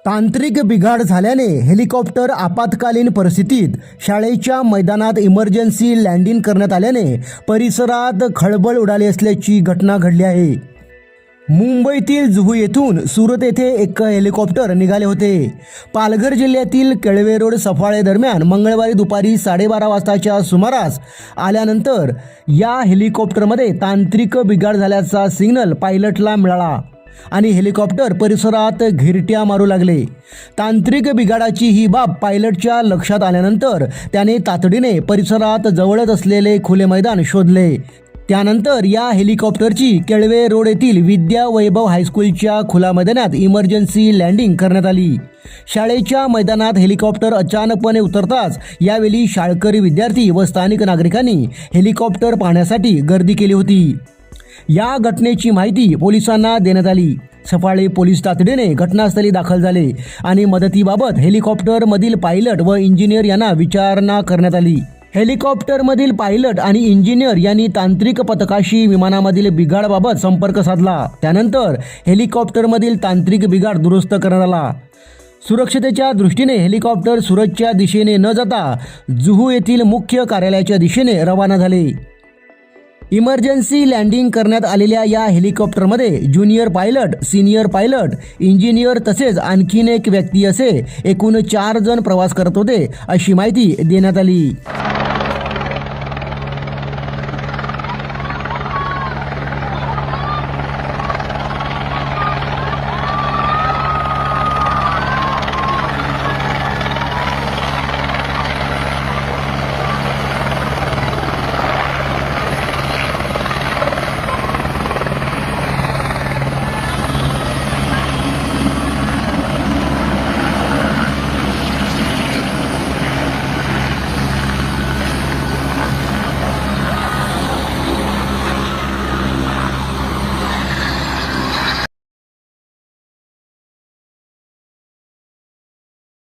तांत्रिक बिघाड झाल्याने हेलिकॉप्टर आपत्कालीन परिस्थितीत शाळेच्या मैदानात इमर्जन्सी लँडिंग करण्यात आल्याने परिसरात खळबळ उडाली असल्याची घटना घडली आहे। मुंबईतील जुहू येथून सुरत येथे एक हेलिकॉप्टर निघाले होते। पालघर जिल्ह्यातील केळवे रोड सफाळे दरम्यान मंगळवारी दुपारी 12:30 वाजताच्या सुमारास आल्यानंतर या हेलिकॉप्टरमध्ये तांत्रिक बिघाड झाल्याचा सिग्नल पायलटला मिळाला आणि हेलिकॉप्टर परिसरात घिरट्या मारू लागले। तांत्रिक बिघाडाची ही बाब पायलटच्या लक्षात आल्यानंतर त्याने तातडीने परिसरात जवळच असलेले खुले मैदान शोधले। त्यानंतर या हेलिकॉप्टरची केळवे रोड येथील विद्या वैभव हायस्कूलच्या खुल्या मैदानात इमर्जन्सी लँडिंग करण्यात आली। शाळेच्या मैदानात हेलिकॉप्टर अचानकपणे उतरताच यावेळी शाळकरी विद्यार्थी व स्थानिक नागरिकांनी हेलिकॉप्टर पाहण्यासाठी गर्दी केली होती। या घटनेची माहिती पोलिसांना देण्यात आली। सफाळे पोलीस तातडीने घटनास्थळी दाखल झाले आणि मदतीबाबत हेलिकॉप्टरमधील पायलट व इंजिनियर यांना विचारणा करण्यात आली। हेलिकॉप्टरमधील पायलट आणि इंजिनियर यांनी तांत्रिक पथकाशी विमानामधील बिघाडाबाबत संपर्क साधला। त्यानंतर हेलिकॉप्टरमधील तांत्रिक बिघाड दुरुस्त करण्यात आला। सुरक्षतेच्या दृष्टीने हेलिकॉप्टर सुरतच्या दिशेने न जाता जुहू येथील मुख्य कार्यालयाच्या दिशेने रवाना झाले। इमर्जन्सी लँडिंग करण्यात आलेल्या या हेलिकॉप्टरमध्ये junior pilot, senior pilot, engineer तसेच आणखीन एक व्यक्ती असे एकूण 4 जण प्रवास करत होते अशी माहिती देण्यात आली।